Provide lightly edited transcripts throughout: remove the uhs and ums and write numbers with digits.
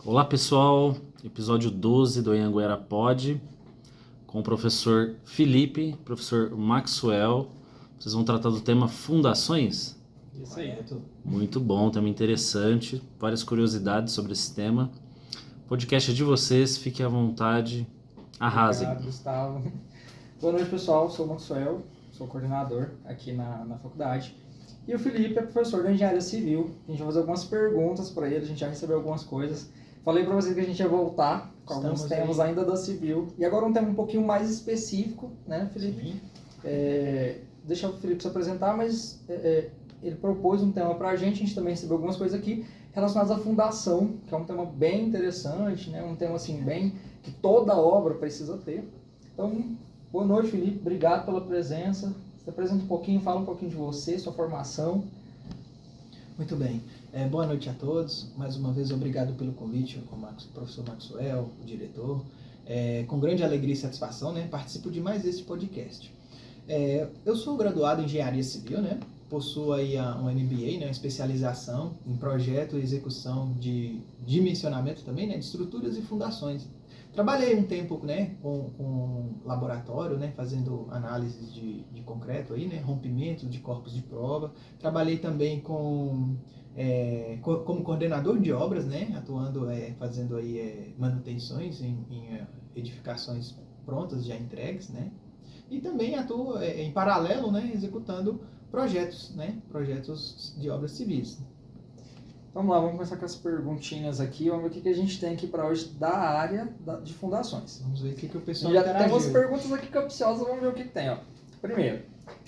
Olá pessoal, episódio 12 do Anhanguera Pod, com o professor Felipe, professor Maxwell. Vocês vão tratar do tema fundações? Isso aí, Arthur. Muito bom, tema interessante, várias curiosidades sobre esse tema. O podcast é de vocês, fiquem à vontade, arrasem. Obrigado, Gustavo. Boa noite, pessoal. Sou o Maxwell, sou coordenador aqui na faculdade. E o Felipe é professor da Engenharia Civil. A gente vai fazer algumas perguntas para ele, a gente já recebeu algumas coisas. Falei para vocês que a gente ia voltar com alguns temas ainda da Civil. E agora um tema um pouquinho mais específico, né, Felipe? Deixa o Felipe se apresentar, mas ele propôs um tema para a gente também recebeu algumas coisas aqui relacionadas à fundação, que é um tema bem interessante, né? Um tema assim, bem que toda obra precisa ter. Então, boa noite, Felipe. Obrigado pela presença. Se apresenta um pouquinho, fala um pouquinho de você, sua formação. Muito bem. Boa noite a todos. Mais uma vez, obrigado pelo convite, o professor Maxwell, o diretor. Com grande alegria e satisfação, né, participo de mais esse podcast. Eu sou graduado em Engenharia Civil, né, possuo aí um MBA, né, uma especialização em projeto e execução de dimensionamento também, né, de estruturas e fundações. Trabalhei um tempo, né, com laboratório, né, fazendo análises de concreto, aí, né, rompimento de corpos de prova. Trabalhei também como coordenador de obras, né, atuando, fazendo aí, manutenções em edificações prontas, já entregues, né, e também atuo em paralelo, né, executando projetos, né, projetos de obras civis. Vamos lá, vamos começar com as perguntinhas aqui. Vamos ver o que a gente tem aqui para hoje da área de fundações. Vamos ver o que o pessoal já interagiu. tem umas perguntas aqui capciosas, vamos ver o que tem. Ó. Primeiro,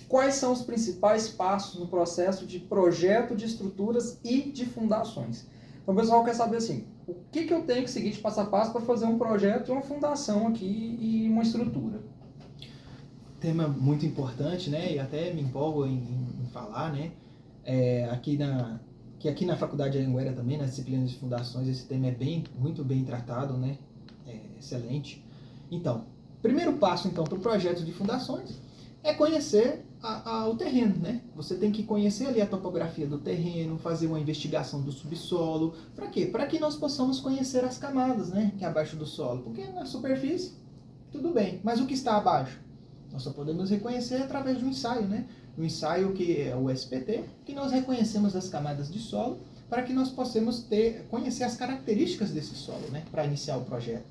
quais são os principais passos no processo de projeto de estruturas e de fundações? Então o pessoal quer saber assim, o que eu tenho que seguir de passo a passo para fazer um projeto, uma fundação aqui e uma estrutura? Tema muito importante, né? E até me empolgo em falar, né? Aqui na Faculdade de Anhanguera também, nas disciplinas de fundações, esse tema é muito bem tratado, né? Excelente. Então, primeiro passo então para o projeto de fundações é conhecer o terreno, né? Você tem que conhecer ali a topografia do terreno, fazer uma investigação do subsolo. Para quê? Para que nós possamos conhecer as camadas, né? Que é abaixo do solo. Porque na superfície, tudo bem. Mas o que está abaixo? Nós só podemos reconhecer através de um ensaio, né? Um ensaio que é o SPT, que nós reconhecemos as camadas de solo para que nós possamos conhecer as características desse solo, né? Para iniciar o projeto.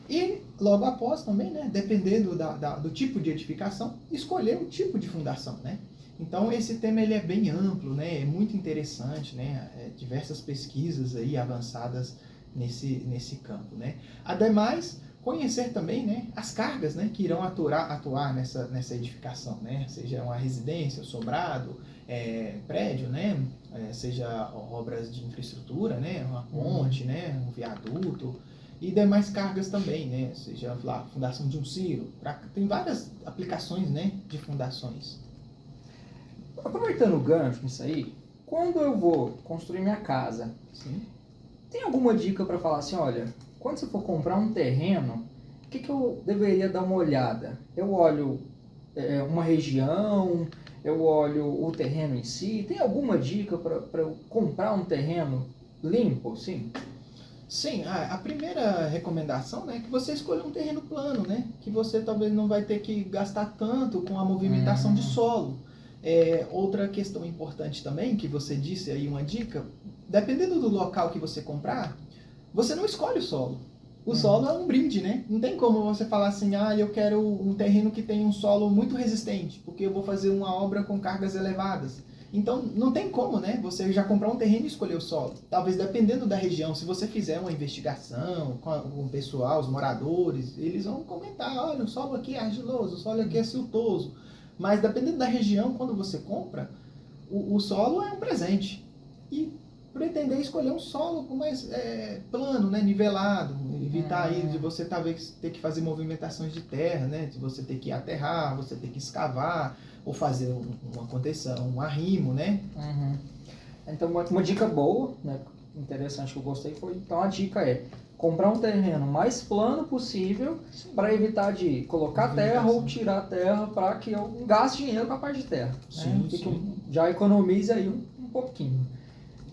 E logo após também, né? Dependendo do tipo de edificação, escolher o tipo de fundação, né? Então esse tema ele é bem amplo, né? É muito interessante, né? Diversas pesquisas aí avançadas nesse campo, né? Ademais, conhecer também, né, as cargas, né, que irão atuar nessa edificação, né, seja uma residência, sobrado, prédio, né, seja obras de infraestrutura, né, uma ponte, né, um viaduto e demais cargas também, né, seja lá, fundação de um silo. Tem várias aplicações, né, de fundações. Aproveitando o gancho nisso aí, quando eu vou construir minha casa, Sim. Tem alguma dica para falar assim, olha, quando você for comprar um terreno, o que eu deveria dar uma olhada? Eu olho uma região, eu olho o terreno em si. Tem alguma dica para eu comprar um terreno limpo, sim? Sim, a primeira recomendação, né, é que você escolha um terreno plano, né, que você talvez não vai ter que gastar tanto com a movimentação de solo. Outra questão importante também, que você disse aí, uma dica, dependendo do local que você comprar, você não escolhe o solo. O solo é um brinde, né? Não tem como você falar assim, eu quero um terreno que tenha um solo muito resistente, porque eu vou fazer uma obra com cargas elevadas. Então, não tem como, né? Você já comprar um terreno e escolher o solo. Talvez dependendo da região, se você fizer uma investigação com o pessoal, os moradores, eles vão comentar, olha, o solo aqui é argiloso, o solo aqui é siltoso. Mas dependendo da região, quando você compra, o solo é um presente. E pretender escolher um solo mais plano, né, nivelado, evitar aí de você talvez ter que fazer movimentações de terra, né, de você ter que aterrar, você ter que escavar ou fazer uma contenção, um arrimo, né? Então uma dica boa, né, interessante que eu gostei foi, então a dica é comprar um terreno mais plano possível para evitar de colocar terra ou tirar terra para que eu não gaste dinheiro com a parte de terra. Sim, né? sim. Já economize aí um pouquinho.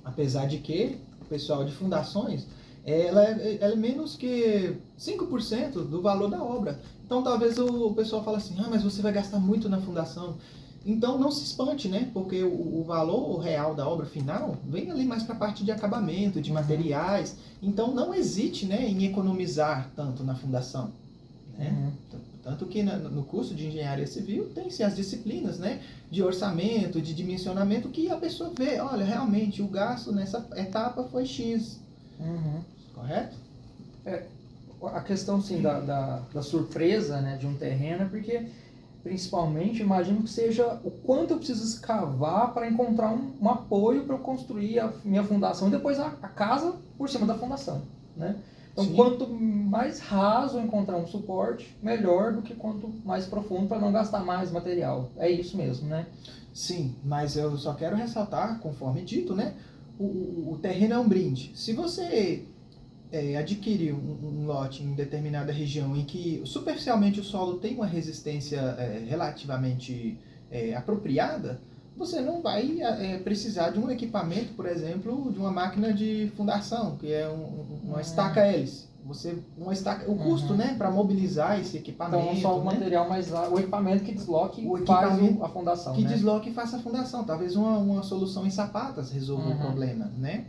Apesar de que o pessoal de fundações ela é menos que 5% do valor da obra. Então talvez o pessoal fale assim, mas você vai gastar muito na fundação. Então não se espante, né? Porque o valor real da obra final vem ali mais para a parte de acabamento, de materiais. Então não hesite, né, em economizar tanto na fundação. Né? Tanto que no curso de engenharia civil tem-se as disciplinas, né, de orçamento, de dimensionamento, que a pessoa vê, olha, realmente o gasto nessa etapa foi X. Correto? A questão, sim, da surpresa, né, de um terreno é porque, principalmente, imagino que seja o quanto eu preciso escavar para encontrar um apoio para eu construir a minha fundação e depois a casa por cima da fundação, né? Então, Sim. quanto mais raso eu encontrar um suporte, melhor do que quanto mais profundo para não gastar mais material. É isso mesmo, né? Sim, mas eu só quero ressaltar, conforme dito, né? O terreno é um brinde. Se você adquirir um lote em determinada região em que superficialmente o solo tem uma resistência relativamente apropriada, você não vai precisar de um equipamento, por exemplo, de uma máquina de fundação, que é uma estaca hélice. O custo, né, para mobilizar esse equipamento. Então, só o material, mas o equipamento que desloque e faz a fundação. Que né? desloque e faça a fundação. Talvez uma solução em sapatas resolva o problema, né?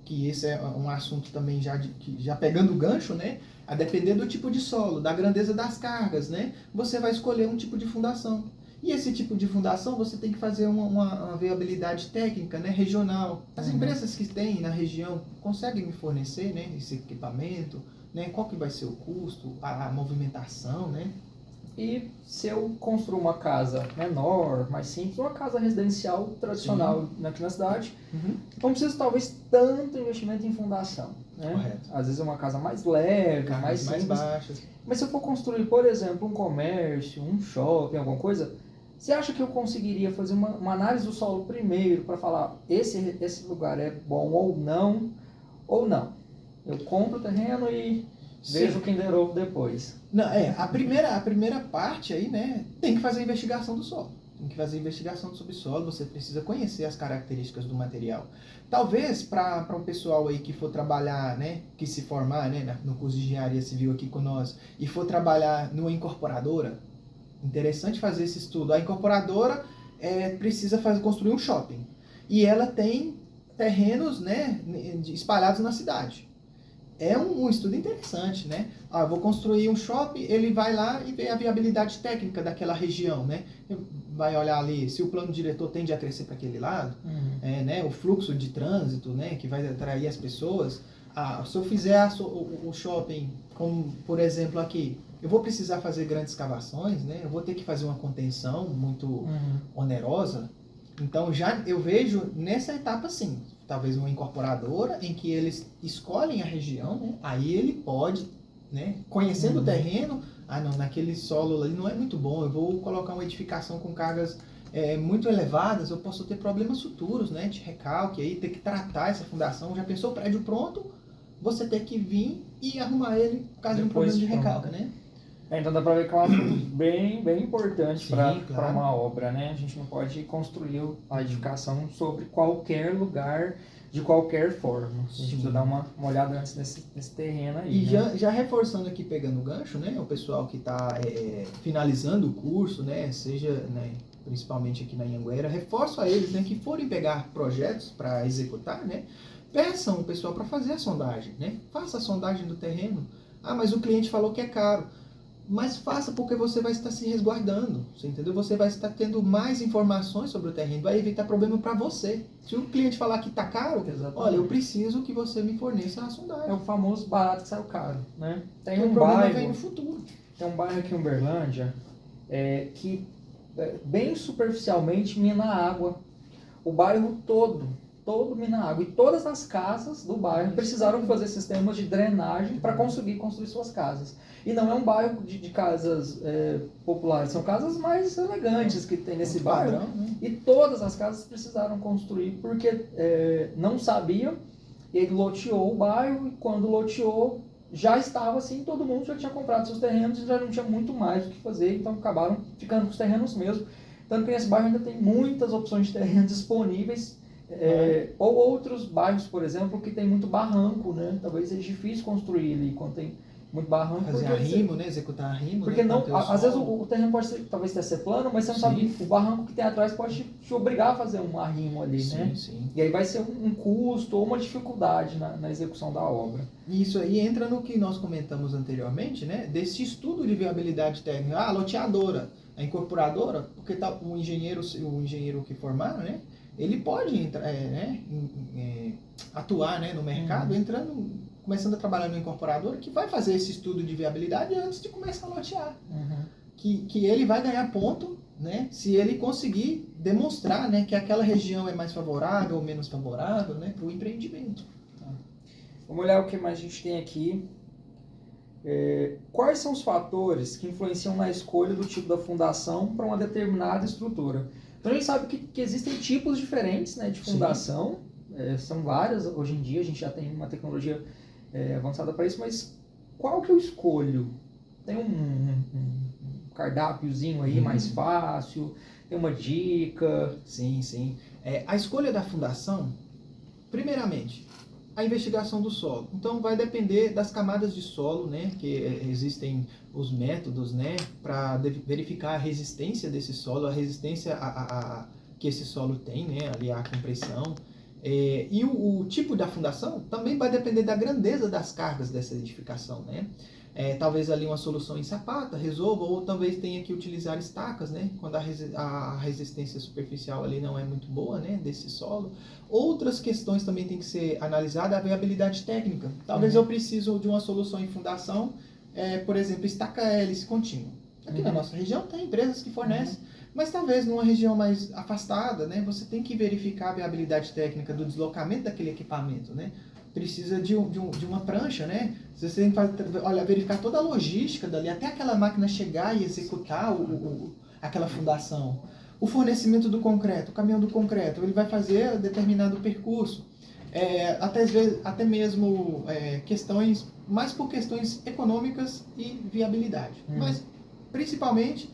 Que esse é um assunto também já pegando o gancho, né? A depender do tipo de solo, da grandeza das cargas, né? Você vai escolher um tipo de fundação. E esse tipo de fundação você tem que fazer uma viabilidade técnica, né? Regional. As empresas que têm na região conseguem me fornecer, né, esse equipamento, né? Qual que vai ser o custo, a movimentação, né? E se eu construir uma casa menor, mais simples, uma casa residencial tradicional aqui na cidade, não preciso talvez tanto investimento em fundação. Né? Correto. Às vezes é uma casa mais leve, mais simples. baixas. Mas se eu for construir, por exemplo, um comércio, um shopping, alguma coisa, você acha que eu conseguiria fazer uma análise do solo primeiro para falar esse lugar é bom ou não? Ou não? Eu compro o terreno e vejo o Kinder Ovo depois. Não, a primeira parte aí, né, tem que fazer a investigação do solo. Tem que fazer a investigação do subsolo, você precisa conhecer as características do material. Talvez para um pessoal aí que for trabalhar, né, que se formar, né, no curso de engenharia civil aqui com nós, e for trabalhar numa incorporadora, interessante fazer esse estudo. A incorporadora precisa construir um shopping. E ela tem terrenos, né, espalhados na cidade. É um estudo interessante, né? Eu vou construir um shopping, ele vai lá e vê a viabilidade técnica daquela região, né? Vai olhar ali se o plano diretor tende a crescer para aquele lado, né? O fluxo de trânsito, né? Que vai atrair as pessoas. Se eu fizer o shopping, como por exemplo aqui, eu vou precisar fazer grandes escavações, né? Eu vou ter que fazer uma contenção muito onerosa. Então eu vejo nessa etapa sim. Talvez uma incorporadora em que eles escolhem a região, né? Aí ele pode, né, conhecendo o terreno, não, naquele solo ali não é muito bom, eu vou colocar uma edificação com cargas muito elevadas, eu posso ter problemas futuros, né, de recalque, aí ter que tratar essa fundação. Já pensou o prédio pronto, você ter que vir e arrumar ele por causa de um problema de recalque, né? Então dá para ver que é um assunto bem importante para claro. uma obra, né? A gente não pode construir a edificação sobre qualquer lugar, de qualquer forma. A gente precisa dar uma olhada antes nesse terreno aí. E né? já reforçando aqui, pegando o gancho, né? O pessoal que está finalizando o curso, né? Seja, né, principalmente aqui na Anhanguera, reforço a eles, né, que forem pegar projetos para executar, né? Peçam o pessoal para fazer a sondagem, né? Faça a sondagem do terreno. Mas o cliente falou que é caro. Mas faça, porque você vai estar se resguardando, você entendeu? Você vai estar tendo mais informações sobre o terreno, vai evitar problema para você. Se o cliente falar que está caro, olha, eu preciso que você me forneça a sondagem. É o famoso barato que saiu caro, né? Tem um problema vem no futuro. Tem um bairro aqui em Uberlândia que bem superficialmente mina água. O bairro todo mina água. E todas as casas do bairro precisaram fazer sistemas de drenagem para conseguir construir suas casas. E não é um bairro de casas populares, são casas mais elegantes que tem nesse bairro. Padrão, né? E todas as casas precisaram construir porque não sabiam, e ele loteou o bairro, e quando loteou, já estava assim, todo mundo já tinha comprado seus terrenos e já não tinha muito mais o que fazer, então acabaram ficando com os terrenos mesmo. Tanto que nesse bairro ainda tem muitas opções de terrenos disponíveis Ou outros bairros, por exemplo, que tem muito barranco, né? Talvez seja difícil construir ali quando tem muito barranco. Fazer arrimo, né? Executar arrimo. Porque né? não, às vezes o terreno pode ser, talvez ser plano, mas você não sabe, o barranco que tem atrás pode te obrigar a fazer um arrimo ali, né? Sim. E aí vai ser um custo ou uma dificuldade na execução da obra. Isso aí entra no que nós comentamos anteriormente, né? Desse estudo de viabilidade técnica. A loteadora, a incorporadora, porque tá, o engenheiro que formar, né? Ele pode entrar, atuar, né, no mercado, começando a trabalhar no incorporador, que vai fazer esse estudo de viabilidade antes de começar a lotear. Que ele vai ganhar ponto, né, se ele conseguir demonstrar, né, que aquela região é mais favorável ou menos favorável, né, para o empreendimento. Vamos olhar o que mais a gente tem aqui. Quais são os fatores que influenciam na escolha do tipo da fundação para uma determinada estrutura? Então a gente sabe que existem tipos diferentes, né, de fundação, são várias hoje em dia, a gente já tem uma tecnologia avançada para isso, mas qual que eu escolho? Tem um cardápiozinho aí mais fácil, tem uma dica? Sim. A escolha da fundação, primeiramente, a investigação do solo. Então vai depender das camadas de solo, né, que existem os métodos, né, para verificar a resistência desse solo, a resistência que esse solo tem, né, ali a compressão. E o tipo da fundação também vai depender da grandeza das cargas dessa edificação, né. Talvez ali uma solução em sapata resolva, ou talvez tenha que utilizar estacas, né, quando a resistência superficial ali não é muito boa, né, desse solo. Outras questões também tem que ser analisada, a viabilidade técnica. Talvez eu preciso de uma solução em fundação, por exemplo, estaca hélice contínua. Aqui na nossa região tem empresas que fornecem, mas talvez numa região mais afastada, né, você tem que verificar a viabilidade técnica do deslocamento daquele equipamento, né. Precisa de uma prancha, né? Você tem que verificar toda a logística dali, até aquela máquina chegar e executar aquela fundação. O fornecimento do concreto, o caminhão do concreto, ele vai fazer determinado percurso. Até mesmo questões, mais por questões econômicas e viabilidade. Mas, principalmente,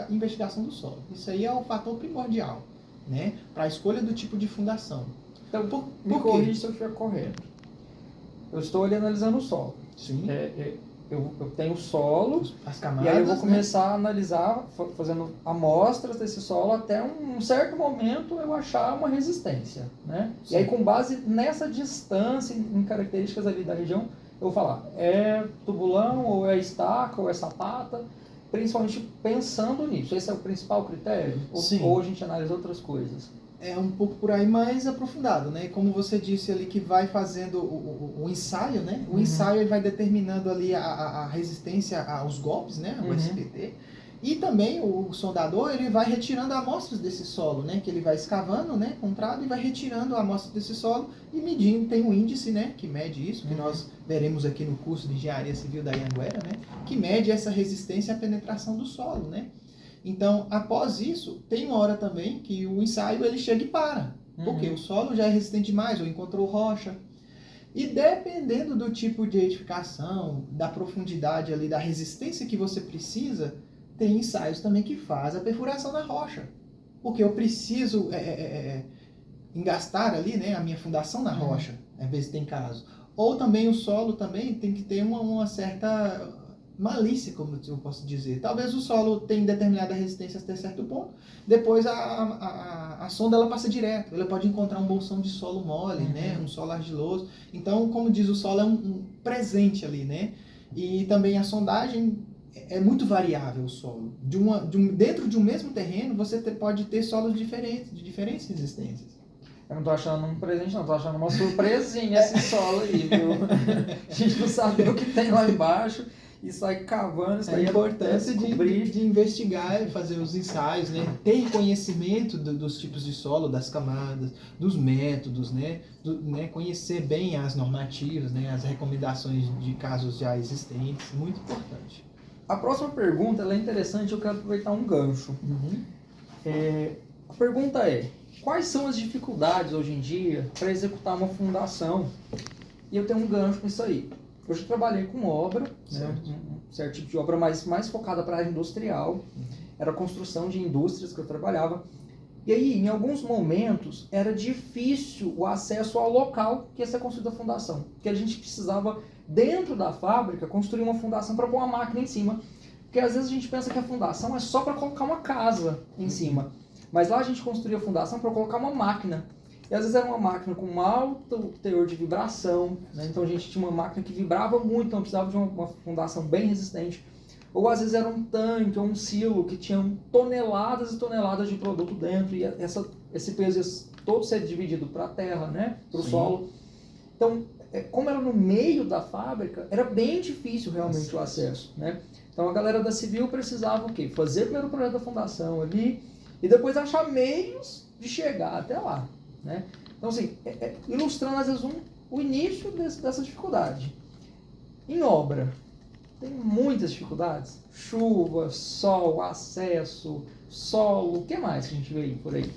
investigação do solo. Isso aí é o fator primordial, né? Para a escolha do tipo de fundação. Então, me corrija se eu estiver correto. Eu estou ali analisando o solo. Sim. Eu tenho o solo, as camadas, e aí eu vou começar a analisar, fazendo amostras desse solo, até um certo momento eu achar uma resistência, né? Sim. E aí, com base nessa distância, em características ali da região, eu vou falar, é tubulão, ou é estaca, ou é sapata, principalmente pensando nisso. Esse é o principal critério? Ou a gente analisa outras coisas? É um pouco por aí mais aprofundado, né? Como você disse ali, que vai fazendo o ensaio, né? O ensaio ele vai determinando ali a resistência aos golpes, né? O SPT. E também o sondador, ele vai retirando amostras desse solo, né? Que ele vai escavando, né? Com trado e vai retirando a amostra desse solo e medindo. Tem um índice, né? Que mede isso, que nós veremos aqui no curso de Engenharia Civil da Anhanguera, né? Que mede essa resistência à penetração do solo, né? Então, após isso, tem uma hora também que o ensaio ele chega e para. Porque o solo já é resistente demais, ou encontrou rocha. E dependendo do tipo de edificação, da profundidade ali, da resistência que você precisa, tem ensaios também que faz a perfuração da rocha. Porque eu preciso engastar ali, né, a minha fundação na rocha, às vezes tem caso. Ou também o solo também tem que ter uma certa malícia, como eu posso dizer. Talvez o solo tenha determinada resistência até certo ponto, depois a sonda ela passa direto, ela pode encontrar um bolsão de solo mole, né, um solo argiloso. Então, como diz, o solo é um presente ali, né? E também a sondagem é muito variável o solo. Dentro de um mesmo terreno, você pode ter solos diferentes, de diferentes resistências. Eu não tô achando um presente, não. Tô achando uma surpresinha esse solo aí, viu? A gente não sabe o que tem lá embaixo e sai cavando. Isso a importância de investigar e fazer os ensaios, né? Ter conhecimento dos tipos de solo, das camadas, dos métodos, né? Conhecer bem as normativas, né? As recomendações de casos já existentes. Muito importante. A próxima pergunta ela é interessante, eu quero aproveitar um gancho. A pergunta é: quais são as dificuldades hoje em dia para executar uma fundação? E eu tenho um gancho nisso aí. Hoje eu trabalhei com obra, né, um certo tipo de obra mais focada para a área industrial. Era a construção de indústrias que eu trabalhava. E aí, em alguns momentos, era difícil o acesso ao local que ia ser construída a fundação. Porque a gente precisava, dentro da fábrica, construir uma fundação para pôr uma máquina em cima. Porque às vezes a gente pensa que a fundação é só para colocar uma casa em cima. Mas lá a gente construía a fundação para colocar uma máquina. E às vezes era uma máquina com um alto teor de vibração, né? Então a gente tinha uma máquina que vibrava muito, então precisava de uma fundação bem resistente. Ou às vezes era um tanque ou um silo que tinham toneladas e toneladas de produto dentro, e esse peso ia todo ser dividido para a terra, né? Para o solo. Então, como era no meio da fábrica, era bem difícil realmente o acesso, né? Então a galera da Civil precisava o quê? Fazer primeiro o projeto da fundação ali, e depois achar meios de chegar até lá, né? Então, assim, ilustrando às vezes o início dessa dificuldade. Em obra, tem muitas dificuldades. Chuva, sol, acesso, solo, o que mais que a gente vê aí por aí?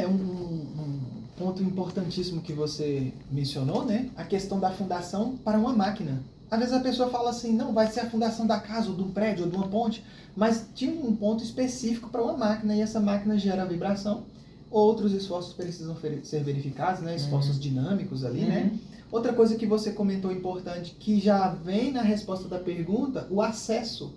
Um ponto importantíssimo que você mencionou, né? A questão da fundação para uma máquina. Às vezes a pessoa fala assim, não, vai ser a fundação da casa, ou de um prédio, ou de uma ponte, mas tinha um ponto específico para uma máquina, e essa máquina gera vibração. Outros esforços precisam ser verificados, né? Esforços dinâmicos ali, né? Outra coisa que você comentou importante, que já vem na resposta da pergunta, o acesso.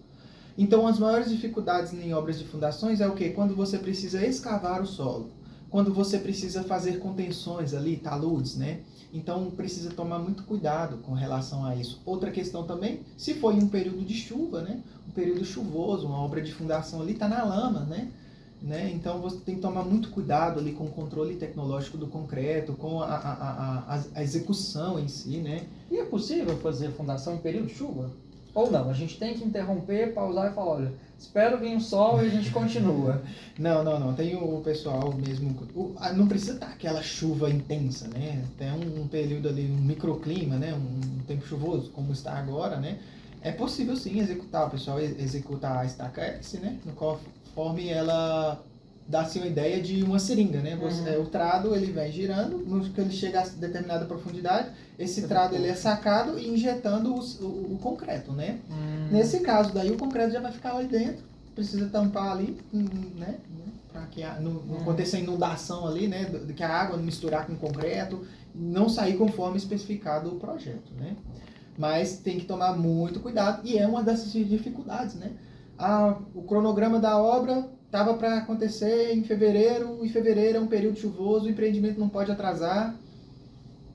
Então, as maiores dificuldades em obras de fundações é o quê? Quando você precisa escavar o solo, quando você precisa fazer contenções ali, taludes, né? Então, precisa tomar muito cuidado com relação a isso. Outra questão também, se foi um período de chuva, né? Um período chuvoso, uma obra de fundação ali está na lama, né? Então você tem que tomar muito cuidado ali com o controle tecnológico do concreto, com a execução em si, né? E é possível fazer fundação em período de chuva? Ou não? A gente tem que interromper, pausar e falar, olha, espera vir o sol e a gente continua. Não. Tem o pessoal mesmo... Não precisa estar aquela chuva intensa, né? Tem um período ali, um microclima, né? Um tempo chuvoso, como está agora, né? É possível sim executar. O pessoal executa a estaca S, né? No qual conforme ela dá-se uma ideia de uma seringa, né? O trado ele vem girando, no que ele chega a determinada profundidade, esse trado ele é sacado e injetando o concreto, né? Nesse caso daí o concreto já vai ficar ali dentro, precisa tampar ali, né? Para que não aconteça inundação ali, né? Que a água não misturar com o concreto, não sair conforme especificado o projeto, né? Mas tem que tomar muito cuidado e é uma dessas dificuldades, né? O cronograma da obra estava para acontecer em fevereiro, e fevereiro é um período chuvoso, o empreendimento não pode atrasar,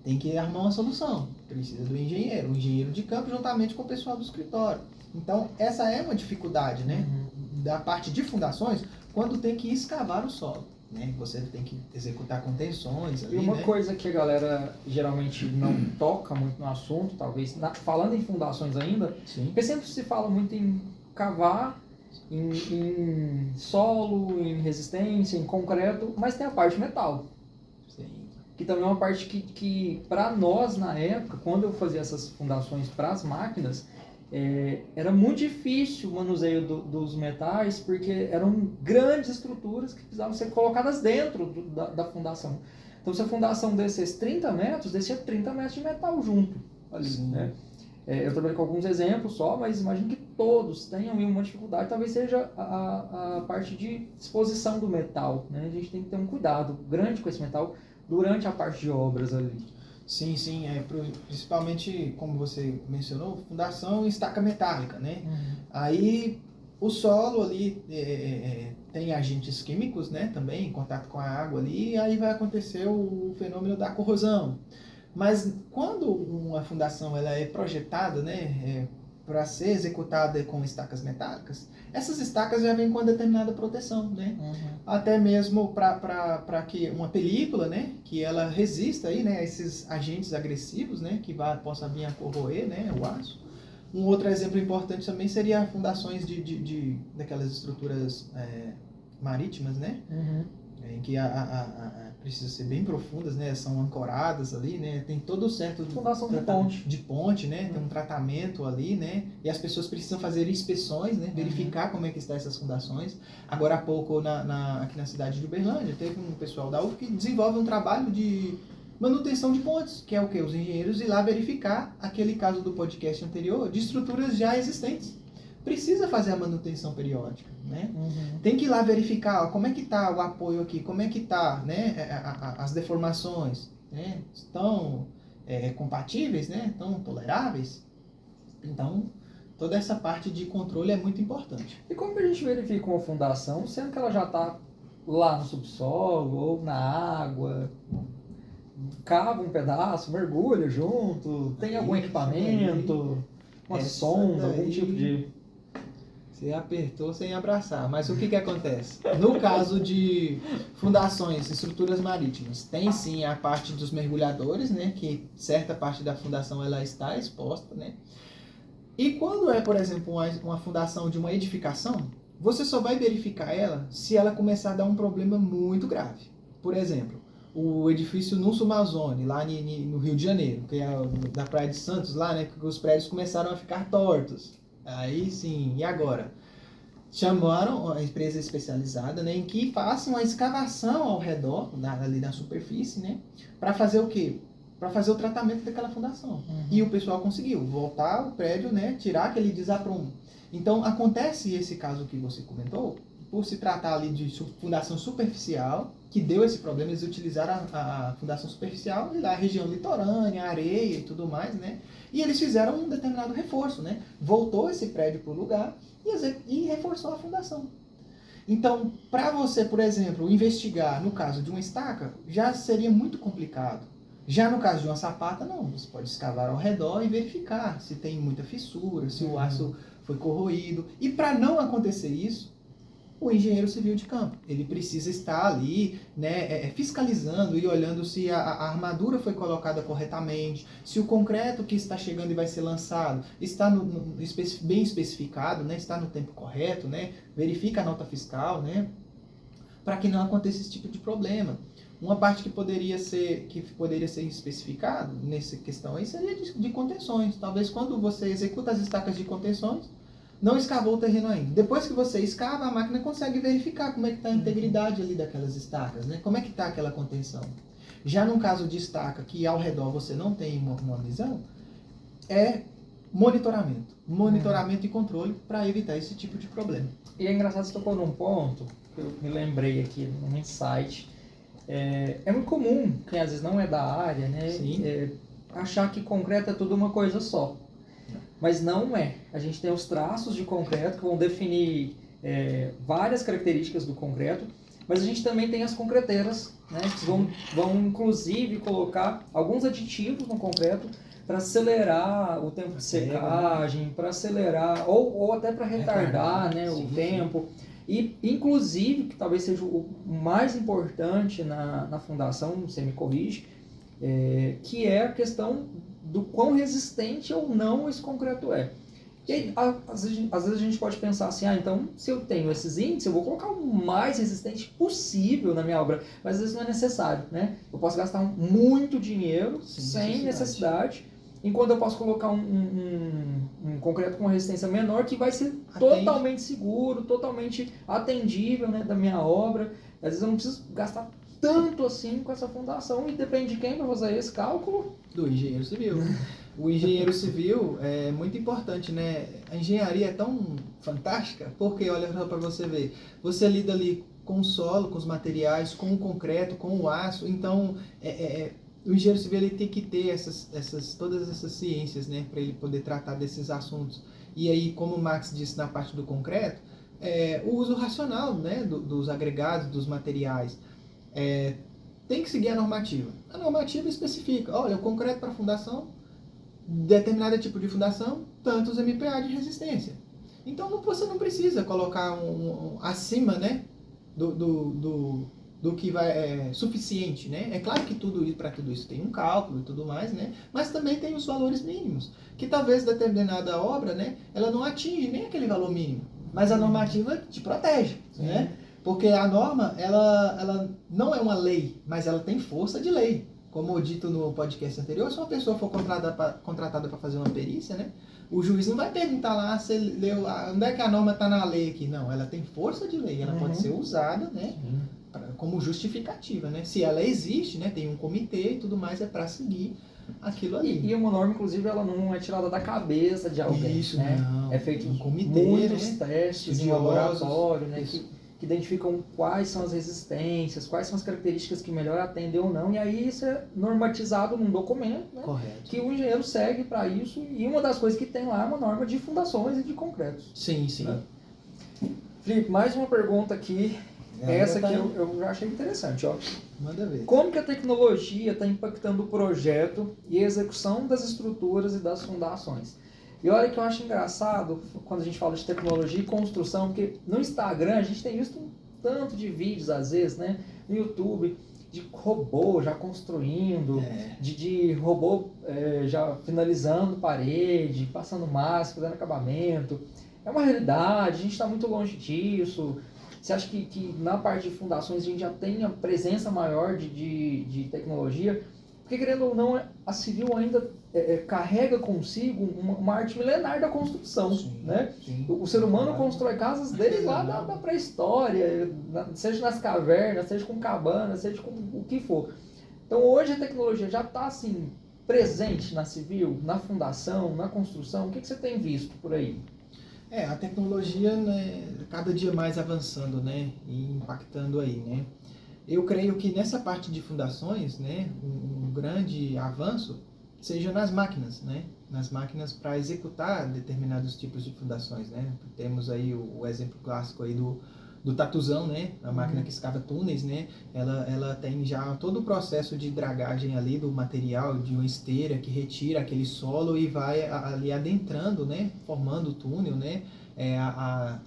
tem que arrumar uma solução, precisa do engenheiro, o engenheiro de campo juntamente com o pessoal do escritório. Então essa é uma dificuldade, né? Da parte de fundações, quando tem que escavar o solo, né? Você tem que executar contenções ali, e uma né? coisa que a galera geralmente não toca muito no assunto, talvez, falando em fundações ainda, porque sempre se fala muito em cavar, em solo, em resistência, em concreto, mas tem a parte metal. Sim. Que também é uma parte que para nós, na época, quando eu fazia essas fundações para as máquinas, era muito difícil o manuseio dos metais, porque eram grandes estruturas que precisavam ser colocadas dentro da fundação. Então, se a fundação descesse 30 metros, descia 30 metros de metal junto ali, né? Eu trabalhei com alguns exemplos só, mas imagino que todos tenham uma dificuldade. Talvez seja a parte de exposição do metal, né? A gente tem que ter um cuidado grande com esse metal durante a parte de obras ali. Sim, principalmente, como você mencionou, fundação e estaca metálica, né? Aí o solo ali tem agentes químicos, né? Também em contato com a água ali, e aí vai acontecer o fenômeno da corrosão. Mas quando uma fundação ela é projetada, né, para ser executada com estacas metálicas, essas estacas já vêm com determinada proteção, né? Até mesmo para que uma película, né, que ela resista aí, né, a esses agentes agressivos, né, que possa vir a corroer, né, o aço. Um outro exemplo importante também seria fundações daquelas estruturas marítimas, né? Em que precisa ser bem profundas, né? São ancoradas ali, né? Tem todo o certo fundação de ponte, né? Tem um tratamento ali, né? E as pessoas precisam fazer inspeções, né? Verificar como é que estão essas fundações. Agora há pouco aqui na cidade de Uberlândia teve um pessoal da UF que desenvolve um trabalho de manutenção de pontes, que é o que os engenheiros ir lá verificar aquele caso do podcast anterior de estruturas já existentes. precisa fazer a manutenção periódica, né? Uhum. Tem que ir lá verificar, ó, como é que está o apoio aqui, como é que está, né, as deformações, né? Estão compatíveis, né? Estão toleráveis? Então, toda essa parte de controle é muito importante. E como que a gente verifica uma fundação, sendo que ela já está lá no subsolo ou na água? Cava um pedaço, mergulha junto, tem algum equipamento, uma sonda, algum tipo de... Você apertou sem abraçar, mas o que acontece? No caso de fundações, estruturas marítimas, tem sim a parte dos mergulhadores, né, que certa parte da fundação ela está exposta, né? E quando é, por exemplo, uma fundação de uma edificação, você só vai verificar ela se ela começar a dar um problema muito grave. Por exemplo, o edifício Nunsumazone, lá no Rio de Janeiro, que é da Praia de Santos, lá, né, que os prédios começaram a ficar tortos. Aí sim, e agora? Chamaram a empresa especializada, né, em que façam uma escavação ao redor, ali na superfície, né, para fazer o quê? Para fazer o tratamento daquela fundação. Uhum. E o pessoal conseguiu voltar ao prédio, né, tirar aquele desaprumo. Então, acontece esse caso que você comentou, por se tratar ali de fundação superficial, que deu esse problema, eles utilizaram a fundação superficial e lá a região litorânea, areia e tudo mais, né? E eles fizeram um determinado reforço, né? Voltou esse prédio para o lugar e reforçou a fundação. Então, para você, por exemplo, investigar no caso de uma estaca, já seria muito complicado. Já no caso de uma sapata, não. Você pode escavar ao redor e verificar se tem muita fissura, se o aço foi corroído. E para não acontecer isso, o engenheiro civil de campo, ele precisa estar ali, né, fiscalizando e olhando se a armadura foi colocada corretamente, se o concreto que está chegando e vai ser lançado está bem especificado, né, está no tempo correto, né, verifica a nota fiscal, né, para que não aconteça esse tipo de problema. Uma parte que poderia ser especificado nessa questão aí seria de contenções. Talvez quando você executa as estacas de contenções, não escavou o terreno ainda. Depois que você escava, a máquina consegue verificar como é que está a integridade ali daquelas estacas, né? Como é que está aquela contenção. Já no caso de estaca, que ao redor você não tem uma visão, é monitoramento. Monitoramento e controle para evitar esse tipo de problema. E é engraçado, você tocou num ponto que eu me lembrei aqui, num insight. É muito comum, quem às vezes não é da área, né, achar que concreto é tudo uma coisa só. Mas não é. A gente tem os traços de concreto que vão definir várias características do concreto, mas a gente também tem as concreteiras, né, que vão inclusive colocar alguns aditivos no concreto para acelerar o tempo de secagem, para acelerar, ou até para retardar, né, o tempo. E, inclusive, que talvez seja o mais importante na fundação, você me corrige, que é a questão do quão resistente ou não esse concreto é. E aí, às vezes a gente pode pensar assim, então, se eu tenho esses índices, eu vou colocar o mais resistente possível na minha obra, mas às vezes não é necessário, né? Eu posso gastar muito dinheiro sem necessidade, enquanto eu posso colocar um concreto com uma resistência menor que vai ser totalmente seguro, totalmente atendível, né, da minha obra. Às vezes eu não preciso gastar tanto assim com essa fundação, e depende de quem vai fazer esse cálculo? Do engenheiro civil. O engenheiro civil é muito importante, né? A engenharia é tão fantástica, porque olha só para você ver, você lida ali com o solo, com os materiais, com o concreto, com o aço, então o engenheiro civil ele tem que ter todas essas ciências, né, para ele poder tratar desses assuntos. E aí, como o Max disse na parte do concreto, o uso racional, né, dos agregados, dos materiais. Tem que seguir a normativa. A normativa especifica, olha, o concreto para fundação, determinado tipo de fundação, tantos MPa de resistência. Então você não precisa colocar acima, né, do que vai suficiente, né? É claro que para tudo isso tem um cálculo e tudo mais, né? Mas também tem os valores mínimos, que talvez determinada obra, né, ela não atinge nem aquele valor mínimo, mas a normativa te protege, né? Porque a norma, ela não é uma lei, mas ela tem força de lei. Como dito no podcast anterior, se uma pessoa for contratada para fazer uma perícia, né, o juiz não vai perguntar lá se ele leu, onde é que a norma está na lei aqui. Não, ela tem força de lei, ela pode ser usada, né, como justificativa, né? Se ela existe, né, tem um comitê e tudo mais, é para seguir aquilo ali. E uma norma, inclusive, ela não é tirada da cabeça de alguém, Isso, né? não. É feito Um comitê, muitos né? testes em Estudiosos. laboratório, né? Isso. Que identificam quais são as resistências, quais são as características que melhor atendem ou não, e aí isso é normatizado num documento, né? Correto. Que o engenheiro segue para isso, e uma das coisas que tem lá é uma norma de fundações e de concretos. Sim, sim. Né? Felipe, mais uma pergunta aqui. Essa aqui eu já achei interessante, ó. Manda ver. Como que a tecnologia está impactando o projeto e a execução das estruturas e das fundações? E olha que eu acho engraçado quando a gente fala de tecnologia e construção, porque no Instagram a gente tem visto um tanto de vídeos, às vezes, né? No YouTube, de robô já construindo, de robô já finalizando parede, passando massa, fazendo acabamento. É uma realidade, a gente está muito longe disso. Você acha que na parte de fundações a gente já tem a presença maior de tecnologia? Porque, querendo ou não, a civil ainda carrega consigo uma arte milenar da construção. Sim, né? sim. O ser humano constrói casas desde lá da pré-história, seja nas cavernas, seja com cabanas, seja com o que for. Então, hoje a tecnologia já está assim, presente na civil, na fundação, na construção. O que você tem visto por aí? A tecnologia, né, cada dia mais avançando, né, e impactando aí, né. Eu creio que nessa parte de fundações, né, um grande avanço seja nas máquinas, né, nas máquinas para executar determinados tipos de fundações, né. Temos aí o exemplo clássico aí do tatuzão, né, a máquina que escava túneis, né, ela tem já todo o processo de dragagem ali do material, de uma esteira que retira aquele solo e vai ali adentrando, né, formando o túnel, né.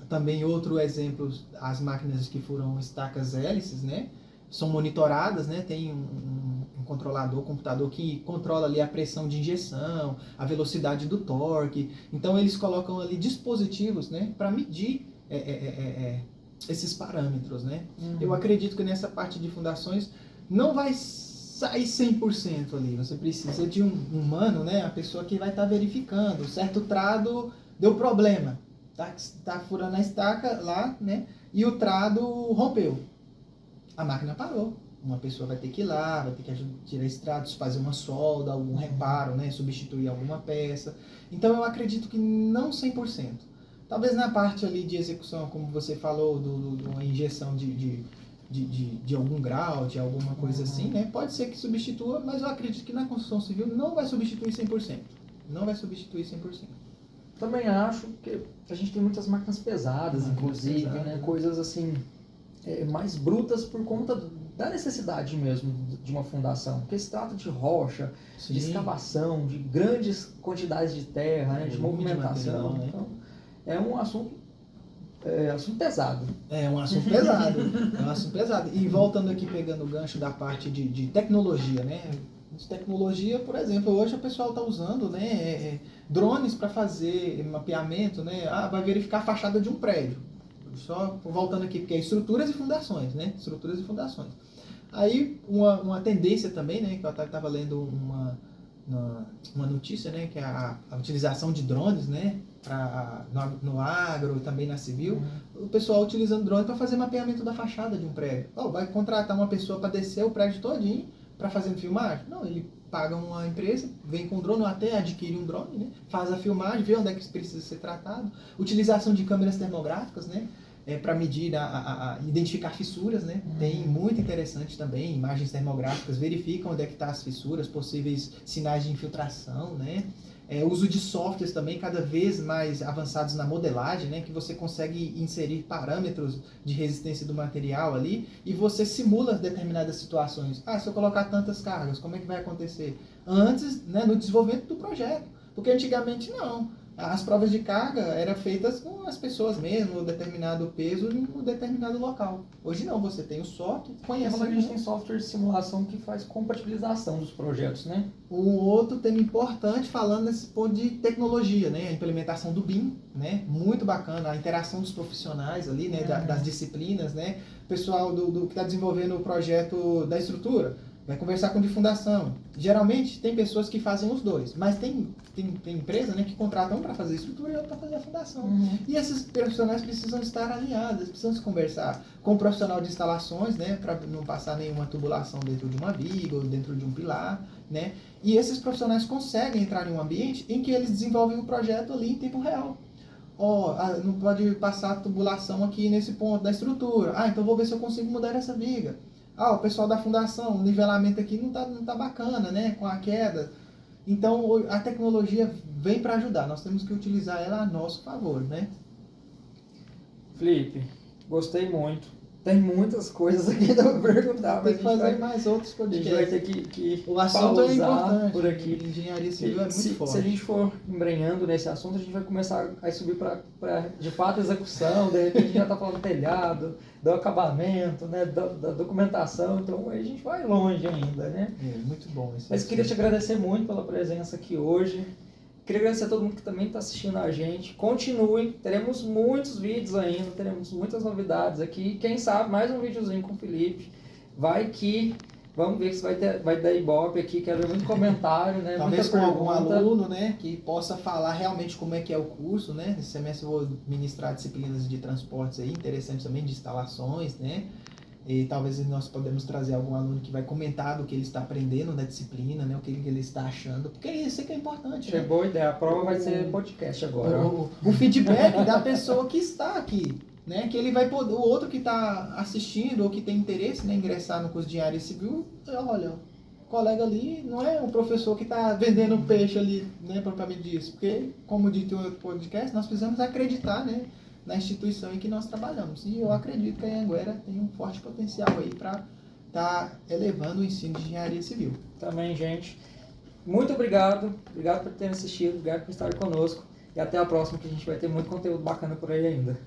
Também outro exemplo, as máquinas que foram estacas hélices, né, são monitoradas, né, tem um controlador, computador que controla ali a pressão de injeção, a velocidade do torque, então eles colocam ali dispositivos, né, para medir esses parâmetros, né? Eu acredito que nessa parte de fundações não vai sair 100% ali. Você precisa de um humano, né? A pessoa que vai estar verificando. Certo trado deu problema. Tá furando a estaca lá, né? E o trado rompeu. A máquina parou. Uma pessoa vai ter que ir lá, vai ter que tirar esse trado, fazer uma solda, algum reparo, né? Substituir alguma peça. Então eu acredito que não 100%. Talvez na parte ali de execução, como você falou, de uma injeção de algum grau, de alguma coisa assim, né? Pode ser que substitua, mas eu acredito que na construção civil não vai substituir 100%. Não vai substituir 100%. Também acho que a gente tem muitas máquinas pesadas, inclusive, né? Coisas assim, mais brutas por conta da necessidade mesmo de uma fundação. Porque se trata de rocha, de escavação, de grandes quantidades de terra, né? De movimentação. Material, né? Então, é um assunto pesado. É um assunto pesado. É um assunto pesado. E voltando aqui, pegando o gancho da parte de tecnologia, né? Tecnologia, por exemplo, hoje o pessoal está usando, né, drones para fazer mapeamento, né? Vai verificar a fachada de um prédio. Só voltando aqui, porque é estruturas e fundações, né? Estruturas e fundações. Aí, uma tendência também, né, que eu estava lendo uma notícia, né, que é a utilização de drones, né, no agro e também na civil, o pessoal utilizando drone para fazer mapeamento da fachada de um prédio. Vai contratar uma pessoa para descer o prédio todinho para fazer filmagem? Não, ele paga uma empresa, vem com o drone, ou até adquire um drone, né, faz a filmagem, vê onde é que precisa ser tratado. Utilização de câmeras termográficas, né, para medir, identificar fissuras, né? Tem muito interessante também, imagens termográficas verificam onde é que estão as fissuras, possíveis sinais de infiltração, né? Uso de softwares também cada vez mais avançados na modelagem, né? Que você consegue inserir parâmetros de resistência do material ali e você simula determinadas situações. Se eu colocar tantas cargas, como é que vai acontecer? Antes, né, no desenvolvimento do projeto, porque antigamente não. As provas de carga eram feitas com as pessoas mesmo, um determinado peso em um determinado local. Hoje não, você tem o software, conhece. A gente tem software de simulação que faz compatibilização dos projetos, né? Um outro tema importante falando nesse ponto de tecnologia, né? A implementação do BIM, né? Muito bacana, a interação dos profissionais ali, né? Das disciplinas, né? O pessoal que está desenvolvendo o projeto da estrutura vai conversar com o de fundação. Geralmente tem pessoas que fazem os dois, mas tem empresa, né, que contratam um para fazer a estrutura e outro para fazer a fundação. E esses profissionais precisam estar alinhados, precisam se conversar com o profissional de instalações, né, para não passar nenhuma tubulação dentro de uma viga ou dentro de um pilar. né? E esses profissionais conseguem entrar em um ambiente em que eles desenvolvem um projeto ali em tempo real. Não pode passar tubulação aqui nesse ponto da estrutura. Então vou ver se eu consigo mudar essa viga. O pessoal da fundação, o nivelamento aqui não tá bacana, né? Com a queda. Então a tecnologia vem para ajudar. Nós temos que utilizar ela a nosso favor, né? Felipe, gostei muito. Tem muitas coisas aqui para perguntar, Tem mas que fazer mais outros a gente podcasts. vai ter que O assunto é importante. por aqui. Engenharia civil é muito forte. Se a gente for embrenhando nesse assunto, a gente vai começar a subir para de fato execução, de repente a gente já está falando do telhado, do acabamento, né, da documentação, então a gente vai longe ainda, né? Muito bom esse Mas queria te agradecer muito pela presença aqui hoje. Queria agradecer a todo mundo que também está assistindo a gente. Continuem, teremos muitos vídeos ainda, teremos muitas novidades aqui. Quem sabe mais um videozinho com o Felipe. Vamos ver se vai dar ibope aqui, quero ver muito comentário, né? Talvez muita com algum pergunta. aluno, né, que possa falar realmente como é que é o curso, né? Esse semestre eu vou ministrar disciplinas de transportes aí, interessantes também, de instalações, né? E talvez nós podemos trazer algum aluno que vai comentar do que ele está aprendendo na disciplina, né? O que ele está achando, porque isso que é importante, né? Boa ideia, a prova vai ser podcast agora. O feedback da pessoa que está aqui, né? Que ele vai poder, o outro que está assistindo ou que tem interesse, né, em ingressar no curso de engenharia civil, olha, o colega ali não é um professor que está vendendo peixe ali, né, propriamente disso, porque, como dito em outro podcast, nós precisamos acreditar, né, na instituição em que nós trabalhamos. E eu acredito que a Anhanguera tem um forte potencial aí para estar elevando o ensino de engenharia civil. Também, gente. Muito obrigado. Obrigado por ter assistido, obrigado por estar conosco. E até a próxima, que a gente vai ter muito conteúdo bacana por aí ainda.